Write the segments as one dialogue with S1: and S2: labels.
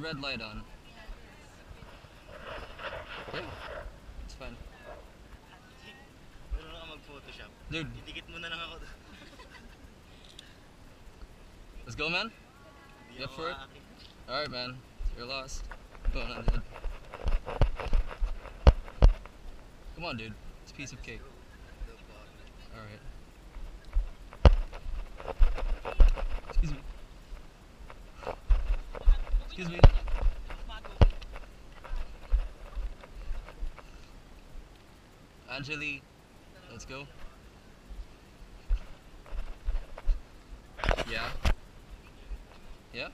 S1: red light on? Yeah, it's fine.
S2: Meron ka mag-photoshop.
S1: Dude,
S2: Idikit mo na lang ako.
S1: let's go, man.
S2: Hindi
S1: You up
S2: ako
S1: for it?
S2: aakit.
S1: Alright, man. You're lost. Going on, dude. Come on, dude. It's a piece of cake. Alright. Excuse me. Excuse me. Angelie, let's go. Yeah. Yeah?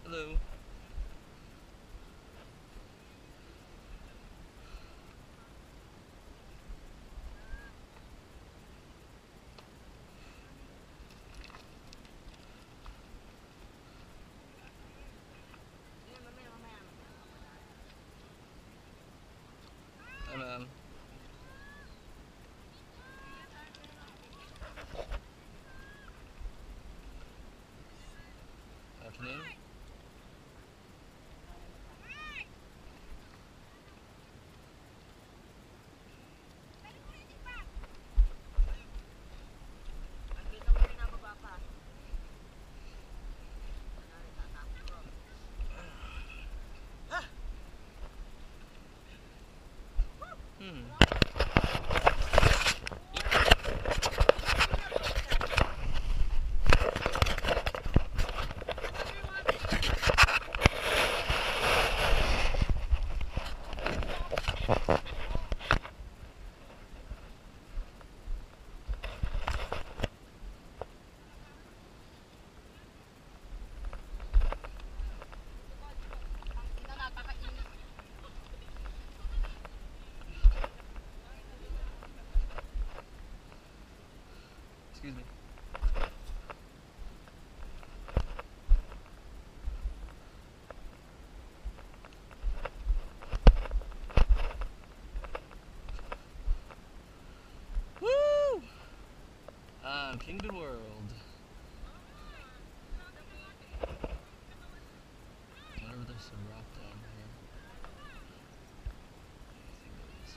S1: Hello. Hi, ma'am. Afternoon. Excuse me. Woo! I'm king of the world. Whenever there's a rock down here. I think there is.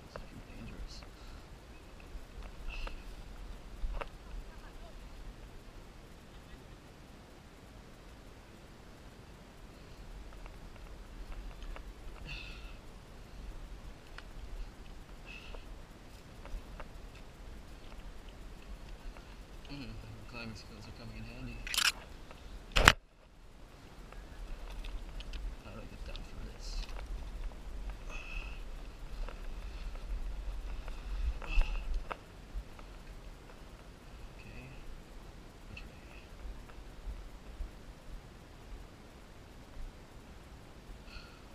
S1: This is too dangerous. Climbing skills are coming in handy. How do I get down for this? Okay. Which way?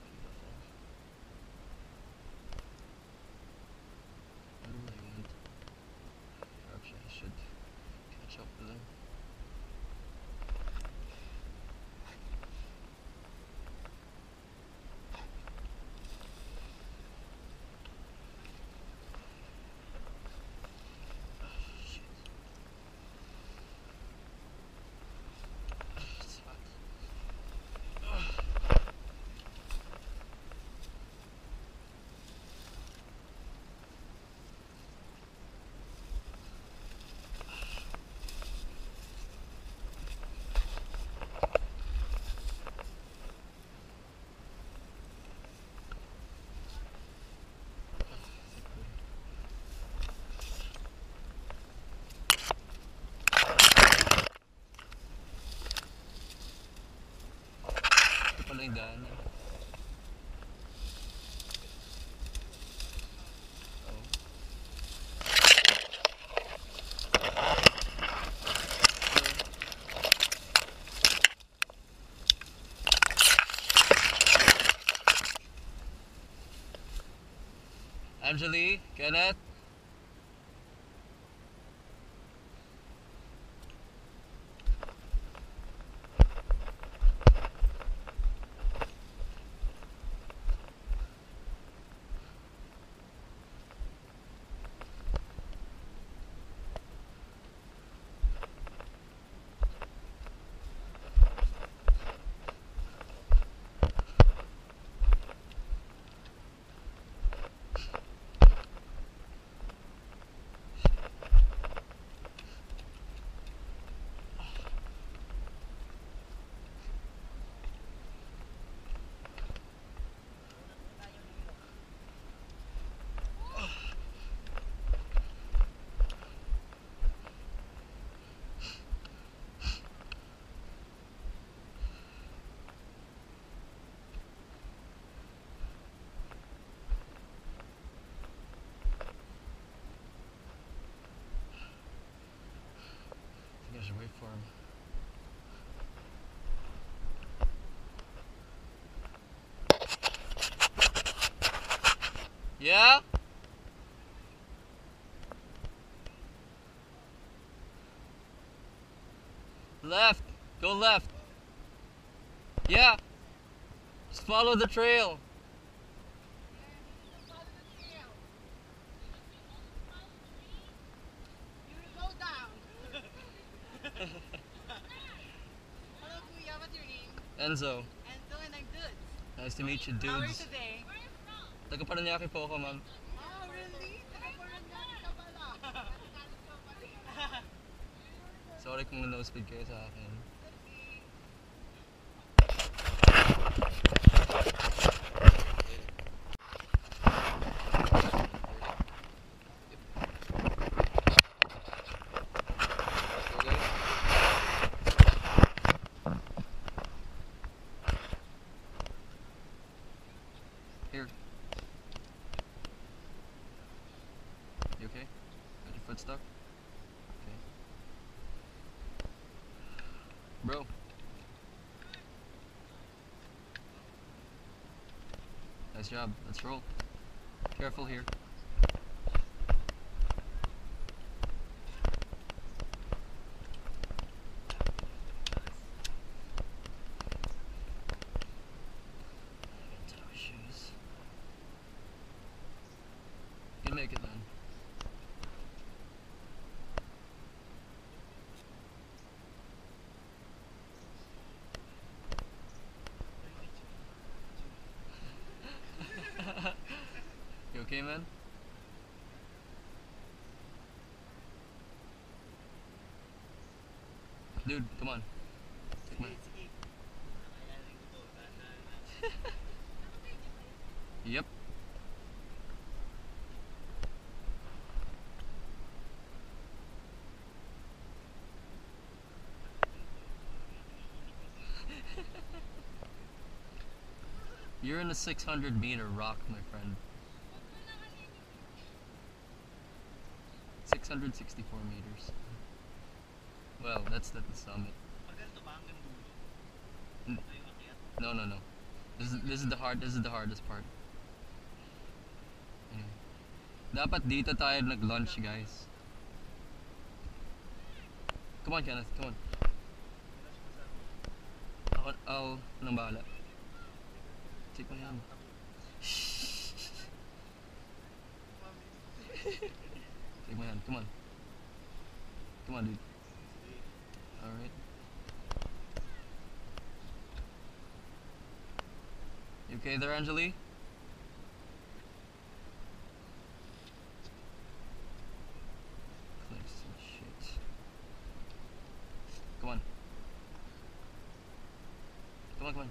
S1: Beautiful. Wonder where they went. Actually, I should catch up with them. Shit. It's hot. Ito pala yung daan. Oh. Angelie, Kenneth. for him. Yeah? Left. Go left. Yeah. Just follow the trail.
S3: You will go down. Hello, Kuya. What's your name?
S1: Enzo.
S3: Enzo and I'm Dhudz.
S1: Nice to meet you,
S3: How are you
S1: dudes.
S3: today?
S1: Taga Paranaque po ako, ma'am.
S3: Oh, really? Taga-Paranaque ka pala.
S1: Sorry kung na-nosebleed kayo sa akin. Here. You okay? Got your foot stuck? Okay. Bro. Nice job. Let's roll. Careful here. Toe shoes. You can make it, man. You okay, man? Dude, come on. Take my... Yep. You're in a 600-meter rock, my friend. 664 meters. Well, that's the summit. No, no, no. This is the hardest part. Anyway. Dapat dito tayo nag-lunch, guys. Come on, Kenneth. Come on. I'll nang bahala. Take my hand. Take my hand. Come on. Come on, dude. Alright. You okay there, Angelie? Cliffs and shit. Come on. Come on, come on.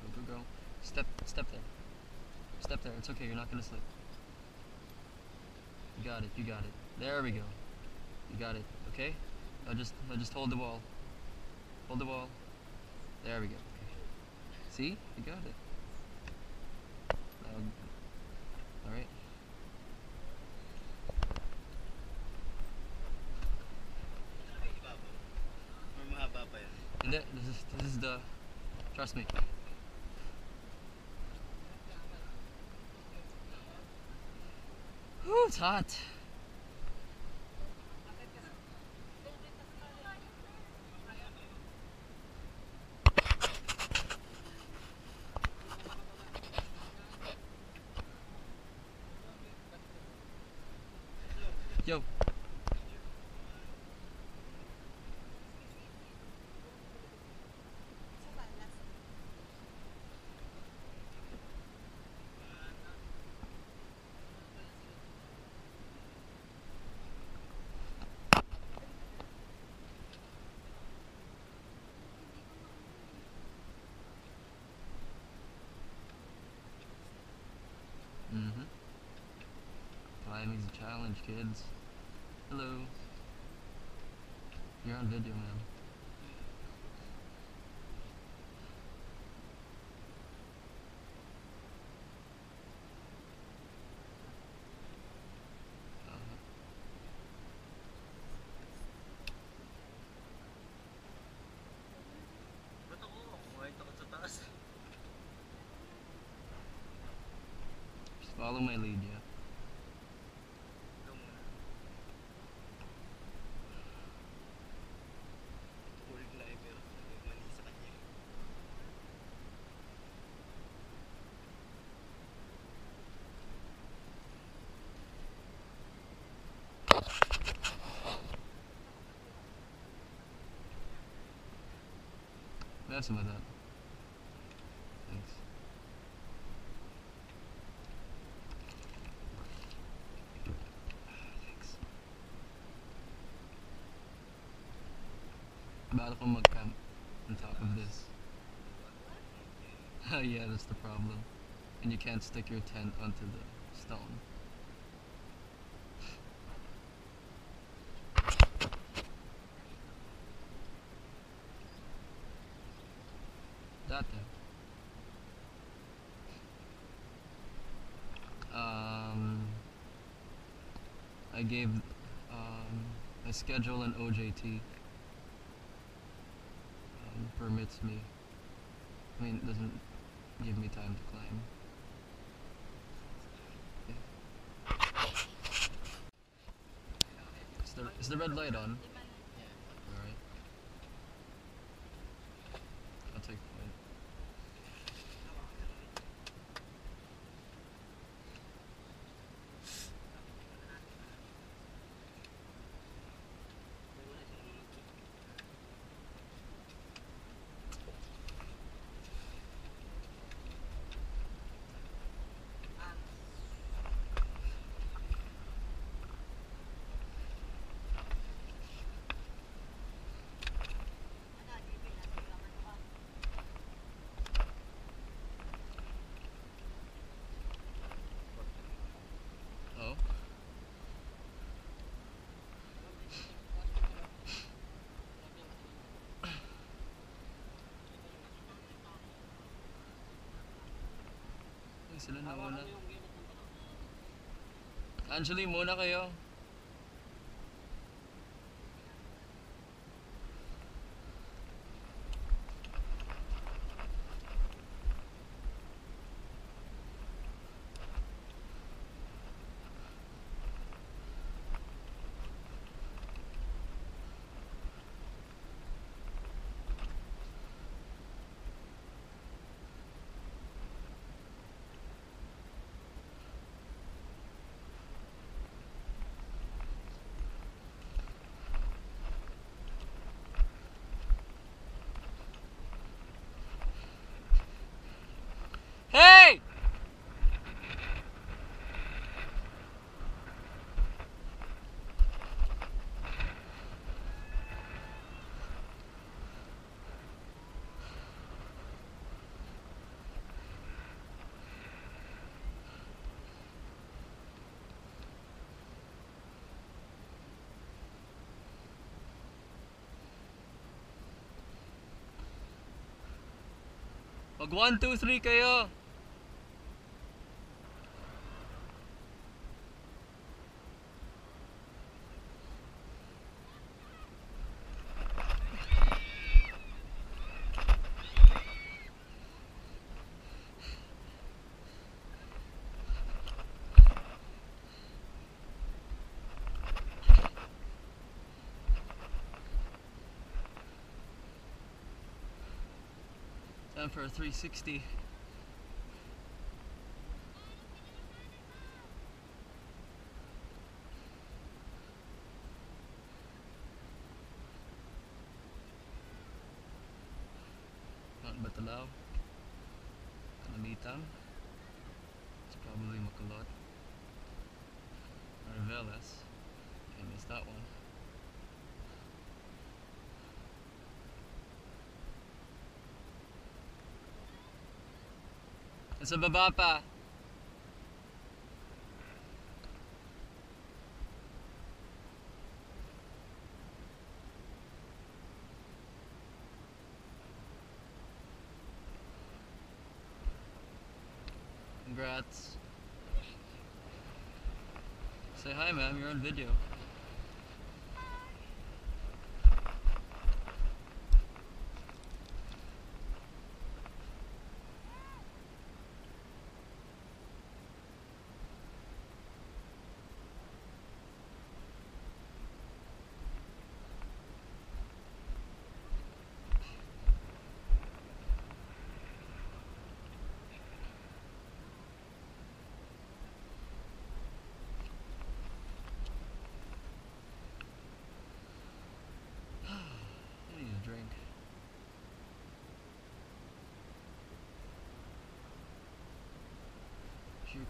S1: Go, go, go. Step there. Step there. It's okay. You're not gonna slip. You got it. You got it. There we go. You got it. Okay? Now just hold the ball. Hold the ball. There we go. Okay. See? You got it. Now, alright.
S2: Or mahaba pa yun.
S1: Hindi. This is the... Trust me. Whew, it's hot. Yo. Climbing's a challenge, kids. Hello. You're on video, man. Follow my lead, yeah.
S2: Ikaw muna. Tukulit na eh, pero mali sa kanya.
S1: Have some of that. Thanks. Thanks. Bala kong mag-camp on top of this. Yeah, that's the problem. And you can't stick your tent onto the stone. Dati. I gave my schedule and OJT permits me. I mean, it doesn't give me time to climb. Okay. Is the red light on?
S2: Yeah.
S1: Alright. I'll take point. Oh. Ay, sila na muna. Angelie, muna kayo. Hey! Mag 1, 2, 3 kayo. Time for a 360. Mount Batalaw. Kanamitan. It's probably Makulot. Mariveles. I missed that one. Nasa baba pa. Congrats. Say hi, ma'am. You're on video.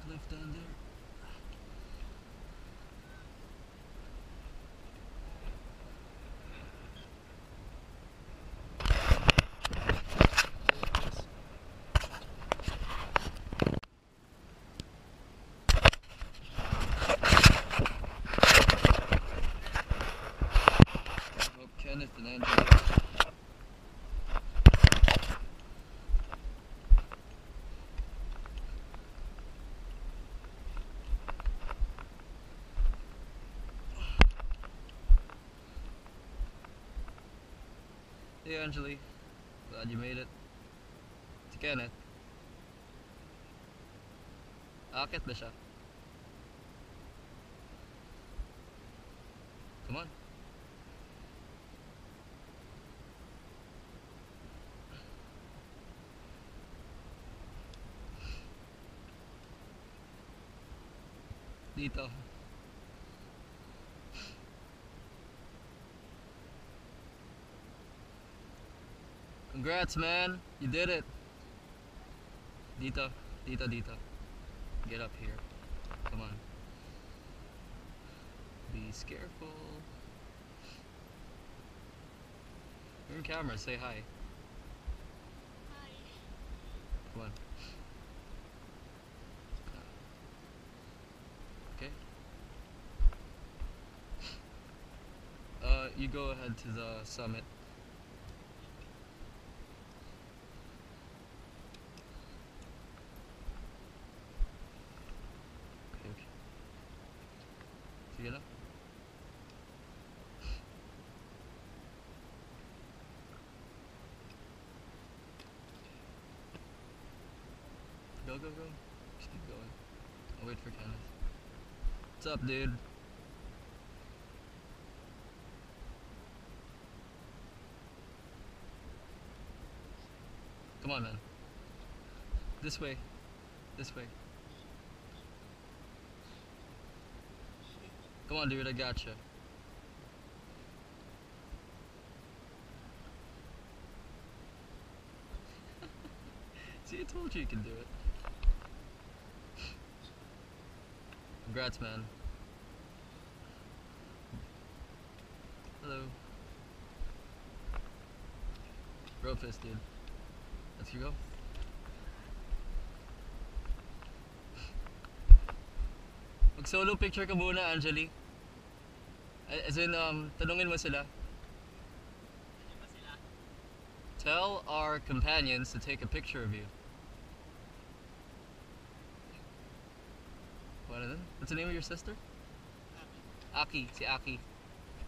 S1: cliff down there. Oh, Kenneth and Angelie. Hey Angelie, glad you made it. Si Kenneth. Aakit ba siya? Come on. Dito. Congrats, man. You did it. Dito. Dito, dito. Get up here. Come on. Be careful. You're in camera. Say hi.
S3: Hi.
S1: Come on. Okay. You go ahead to the summit. Okay, okay. Sige na. Go, go, go. Just keep going. I'll wait for Kenneth. What's up, dude? Come on, man. This way. This way. Come on, dude. I gotcha. See, I told you you can do it. Congrats, man. Hello. Bro fist, dude. Let's go. Mag solo picture ka muna, Angelie. As in, tanungin mo sila.
S2: Nandiyan ba sila?
S1: Tell our companions to take a picture of you. What is it? What's the name of your sister? Aki. Si Aki.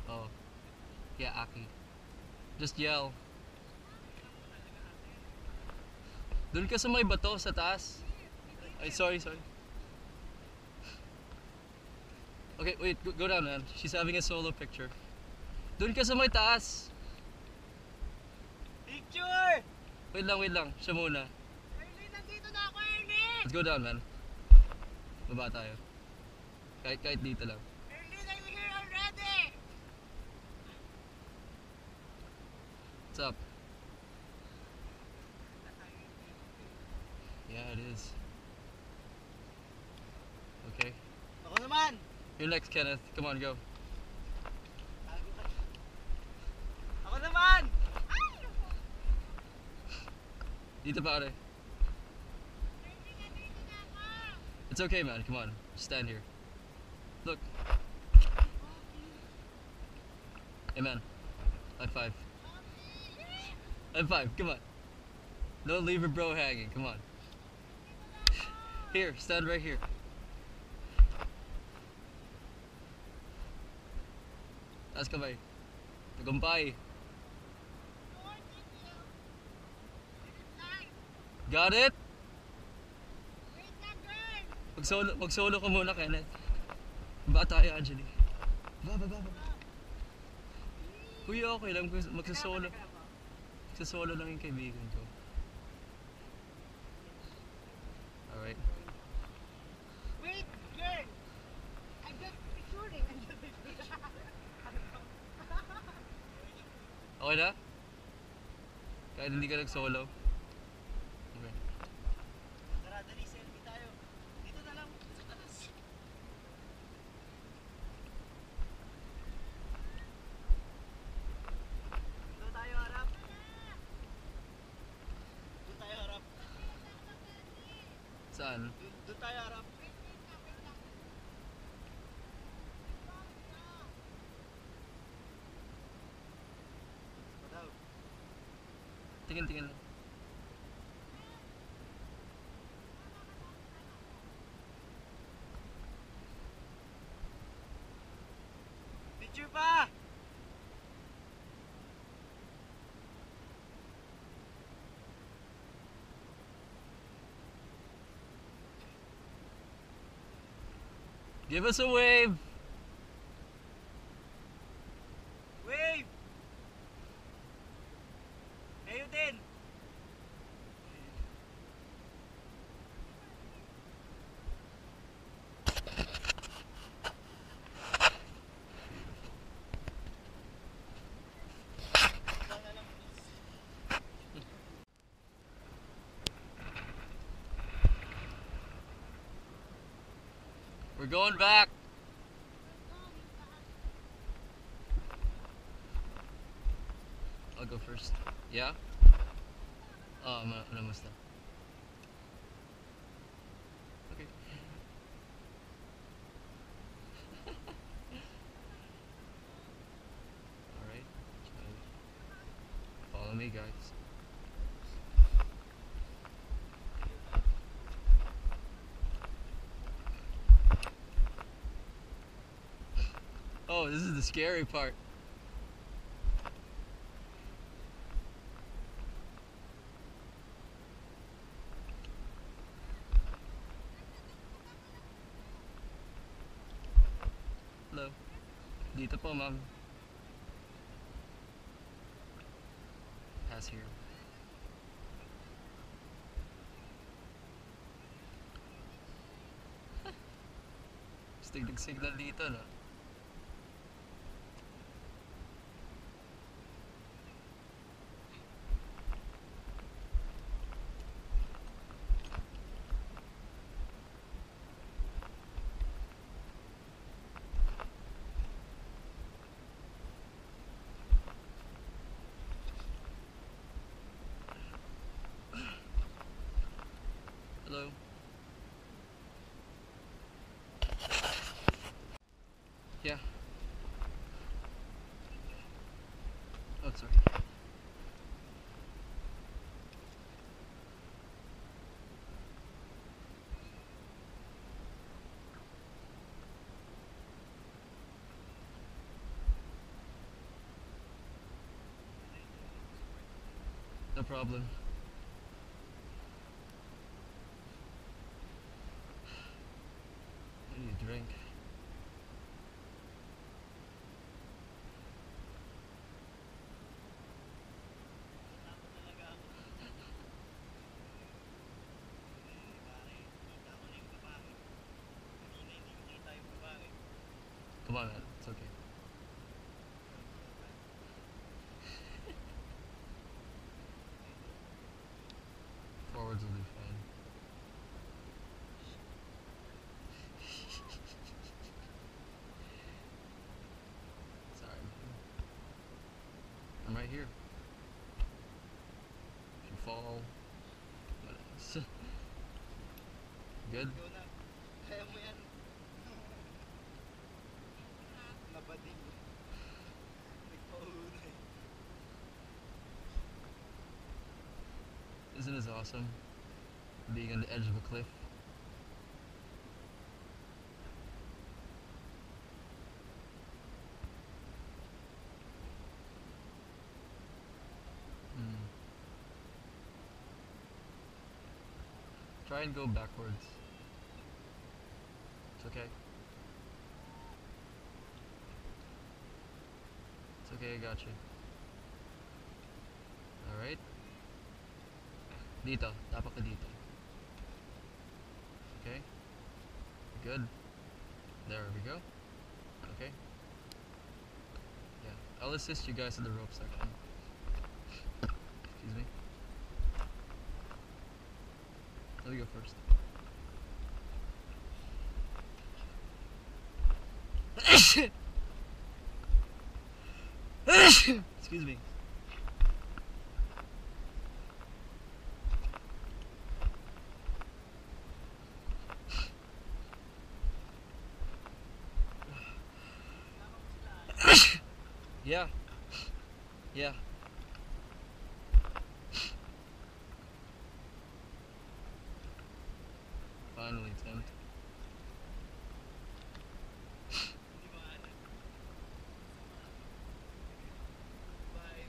S1: Oh. Yeah, Aki. Just yell. Doon ka sa may bato sa taas. Ay, sorry, sorry. Okay, wait, go down, man. She's having a solo picture. Doon ka sa may taas.
S2: Picture!
S1: Wait lang. Siya muna.
S3: Ernie, nandito na ako, Ernie!
S1: Let's go down, man. Baba tayo. Kahit dito lang.
S3: Ernie, I'm here already!
S1: What's up? Yeah, it is. Okay.
S2: Ako naman!
S1: You're next, Kenneth. Come on, go.
S2: Ako naman!
S1: Dito pare.
S3: Ernie, nandito na ako!
S1: It's okay, man. Come on. Just stand here. Look. Hey, man. High five. High five. Come on. Don't leave your bro hanging. Come on. Here. Stand right here. Taas kamay. Tagumpay. Got it?
S3: Wait lang, girl!
S1: Mag-solo ka muna, Kenneth. Ba tayo, Angelie? Ba. Uy, okay lang. Magsasolo. Magsasolo lang yung kaibigan ko. Alright.
S3: Wait, girl! I'm just picturing.
S1: Okay na? Kahit hindi ka nag-solo? Okay.
S2: Tara, dali, selfie tayo. Dito na lang
S1: Saan?
S2: Doon tayo harap. Padaw.
S1: Tingin.
S2: Picture pa!
S1: Give us a wave.
S2: Wave! Kayo din!
S1: We're going back. I'll go first. Yeah? Oh, I'm almost done. Okay. Alright. Follow me, guys. Oh, this is the scary part. Hello. Dito po, ma'am. Pass here. Stig signal dito, no? Hello. Yeah. Oh, sorry. No problem. I need a drink. Come on, man. It's okay. Forwards will be fine. Sorry, man. I'm right here. If you fall, what else? Good?
S2: Ikaw na. Kaya mo yan. Nabading. Nagpauna eh.
S1: Isn't this awesome? Being on the edge of a cliff. Try and go backwards. It's okay. It's okay, I got you. Alright. Dito. Tapak ka dito. Okay. Good. There we go. Okay. Yeah. I'll assist you guys in the rope section. Excuse me. Let me go first. Excuse me. Yeah. Yeah. Finally, Tim.
S2: Hindi ba ano? Bye.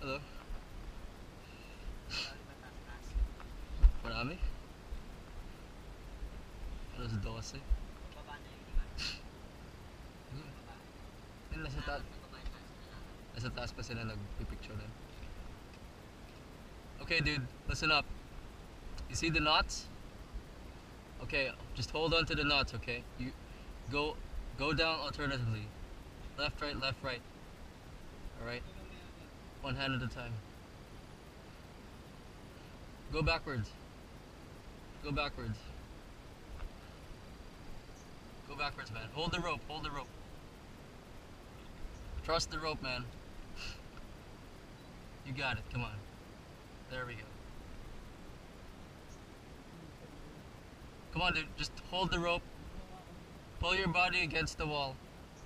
S1: Hello? Marami? Alas 12.
S2: Baba na yung iba.
S1: Yun, nasa taas pa sila nagpipicture din. Okay, dude, listen up. You see the knots? Okay, just hold on to the knots, okay? You go down alternatively. Left, right, left, right. Alright? One hand at a time. Go backwards. Go backwards. Go backwards, man. Hold the rope, hold the rope. Trust the rope, man. You got it, come on. There we go. Come on, dude, just hold the rope. Pull your body against the wall.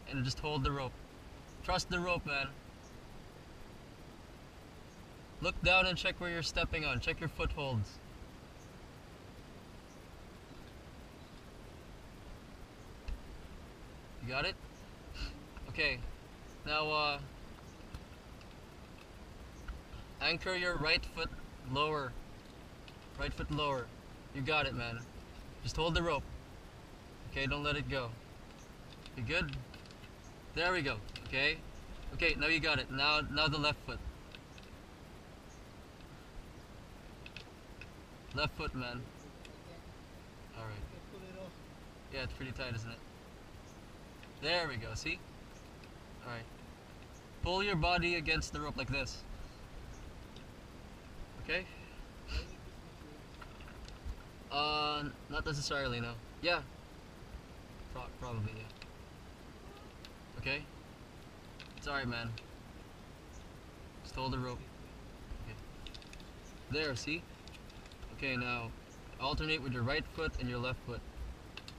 S1: And just hold the rope. Trust the rope, man. Look down and check where you're stepping on. Check your footholds. You got it? Okay. Now, anchor your right foot lower. Right foot lower. You got it, man. Just hold the rope. Okay, don't let it go. You good? There we go. Okay. Okay, now you got it. Now the left foot. Left foot, man. Alright. Yeah, it's pretty tight, isn't it? There we go, see? Alright. Pull your body against the rope like this. Okay? Not necessarily, no. Yeah. Probably, yeah. Okay? It's alright, man. Just hold the rope. Okay. There, see? Okay, now alternate with your right foot and your left foot.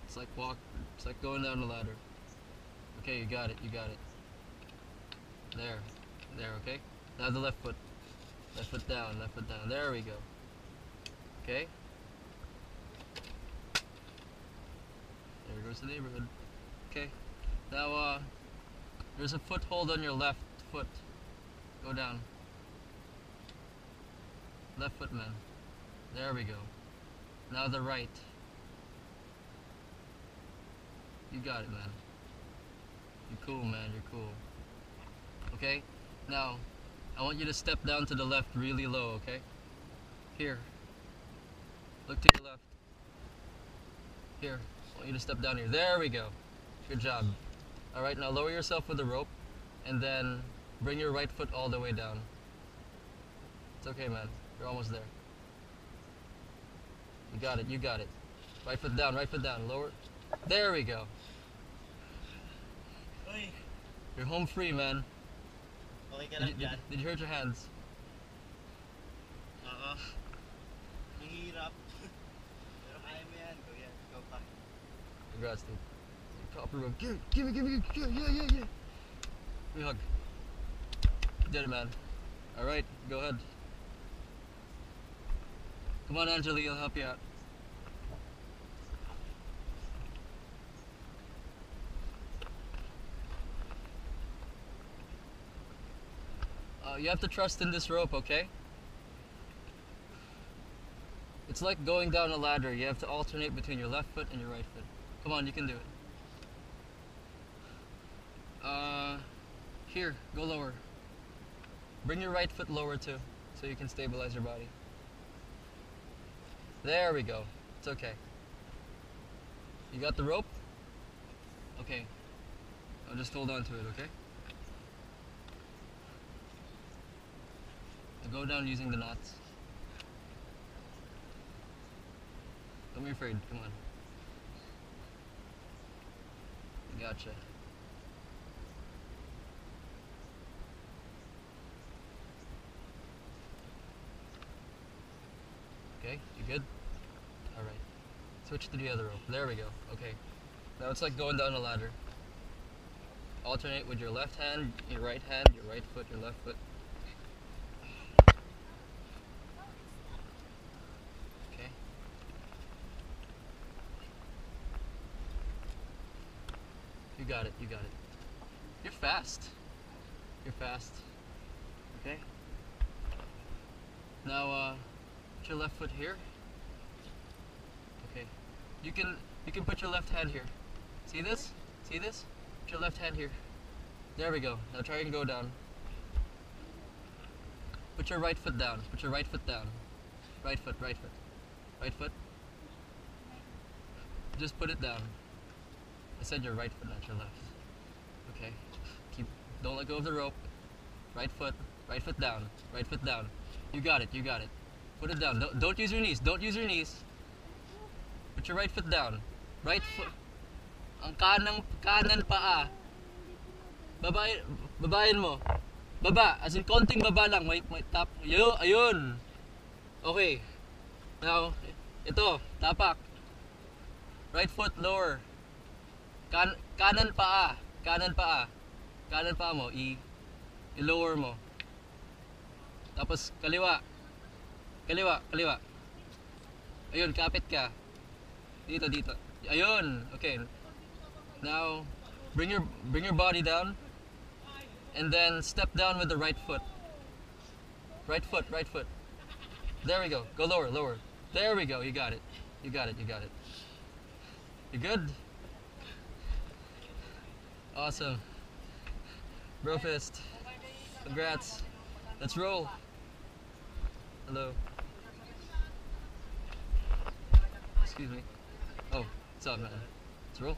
S1: It's like going down a ladder. Okay, you got it, you got it. There, okay? Now the left foot. Left foot down, left foot down. There we go. Okay? There goes the neighborhood. Okay. Now, there's a foothold on your left foot. Go down. Left foot, man. There we go. Now the right. You got it, man. You're cool, man. You're cool. Okay? Now, I want you to step down to the left really low, okay? Here. Look to your left. Here. I want you to step down here. There we go. Good job. Alright, now lower yourself with the rope and then bring your right foot all the way down. It's okay, man. You're almost there. You got it, you got it. Right foot down, lower. There we go.
S2: Uy,
S1: You're home free, man.
S2: okay ka lang dyan?
S1: Did you hurt your hands?
S2: Oo. Mahirap. Pero kaya mo yan, kuya. Ikaw pa.
S1: Congrats, dude. Copper rope. Give me. Yeah. Give me a hug. You did it, man. Alright, go ahead. Come on, Angelie, I'll help you out. You have to trust in this rope, okay? It's like going down a ladder. You have to alternate between your left foot and your right foot. Come on, you can do it. Here, go lower. Bring your right foot lower too, so you can stabilize your body. There we go. It's okay. You got the rope? Okay. I'll just hold on to it, okay? I'll go down using the knots. Don't be afraid, come on. Gotcha. Okay, you good? Alright. Switch to the other rope. There we go. Okay. Now it's like going down a ladder. Alternate with your left hand, your right foot, your left foot. Okay. You got it, you got it. You're fast. You're fast. Okay. Now, put your left foot here. Okay. You can put your left hand here. See this? See this? Put your left hand here. There we go. Now try and go down. Put your right foot down. Put your right foot down. Right foot, right foot. Right foot. Just put it down. I said your right foot, not your left. Okay. Don't let go of the rope. Right foot down. Right foot down. You got it, you got it. Put it down. Don't use your knees. Don't use your knees. Put your right foot down. Right foot. Ang kanan paa. Babayin mo. Baba. As in konting baba lang. May tap. Ayun. Okay. Now, ito. Tapak. Right foot lower. Kanan paa. Kanan paa. Kanan paa mo. I-lower mo. Tapos kaliwa. Kaliwa. Kaliwa. Ayun. Kapit ka. Dito. Ayun. Okay. Now, bring your body down, and then step down with the right foot. Right foot. There we go. Go lower. There we go. You got it. You got it. You good? Awesome. Bro fist. Congrats. Let's roll. Hello. Excuse me. Oh, what's up, man? Let's roll.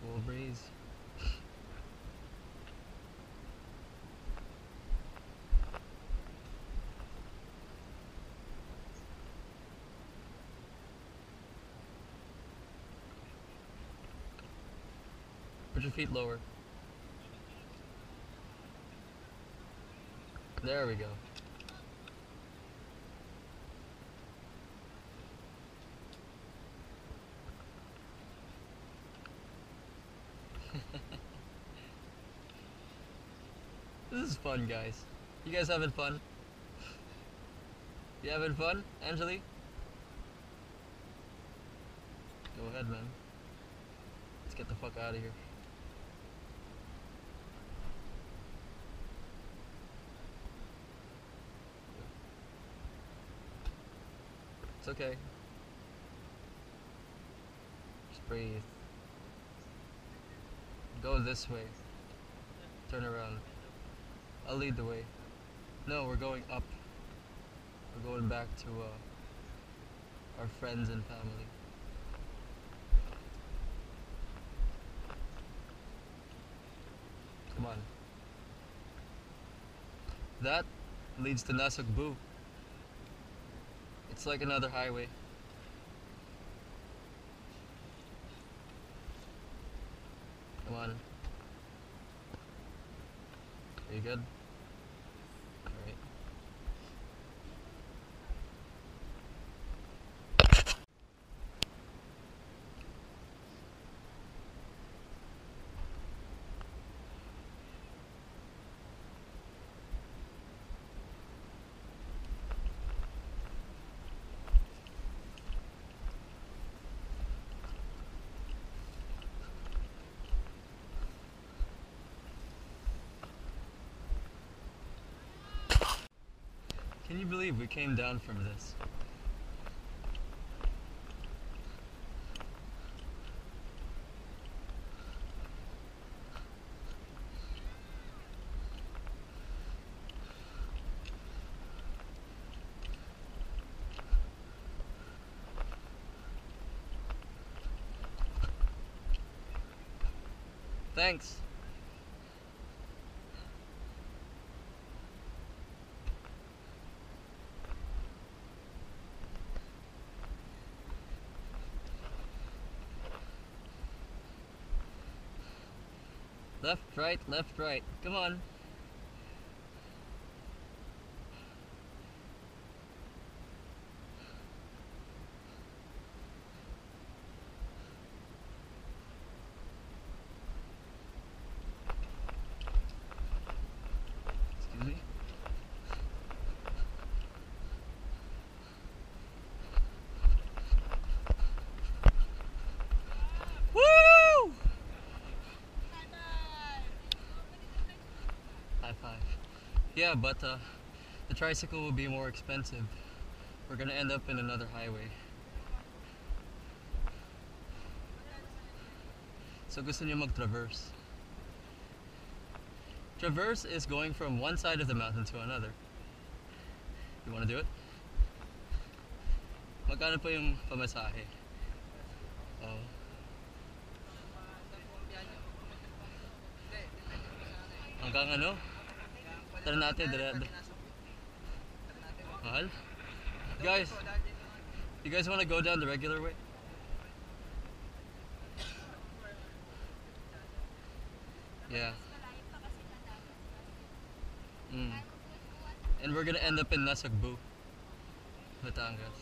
S1: Cool breeze. Put your feet lower. There we go. This is fun, guys. You guys having fun? You having fun, Angelie? Go ahead, man. Let's get the fuck out of here. It's okay. Just breathe. Go this way. Turn around. I'll lead the way. No, we're going up. We're going back to our friends and family. Come on. That leads to Nasugbu. It's like another highway. on. Are you good? Alright. Can you believe we came down from this? Thanks. Left, right. Come on. Excuse me. Woo! High five. Yeah, but the tricycle will be more expensive. We're gonna end up in another highway. So gusto niyo mag-traverse. Traverse is going from one side of the mountain to another. You wanna do it? Magkano po yung pamasahe? Oh. Hanggang ano? Tara natin, mahal? Guys, you guys want to go down the regular way? Yeah. And we're gonna end up in Nasugbu, Batangas.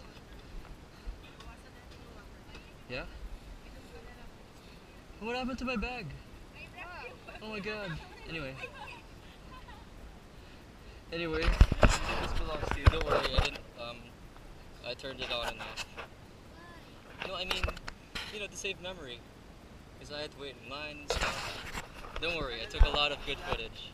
S1: Yeah? What happened to my bag? Oh my god. Anyway, this belongs to you. Don't worry, I turned it on and off. No, I mean, to save memory. Because I had to wait in line and stuff. Don't worry, I took a lot of good footage.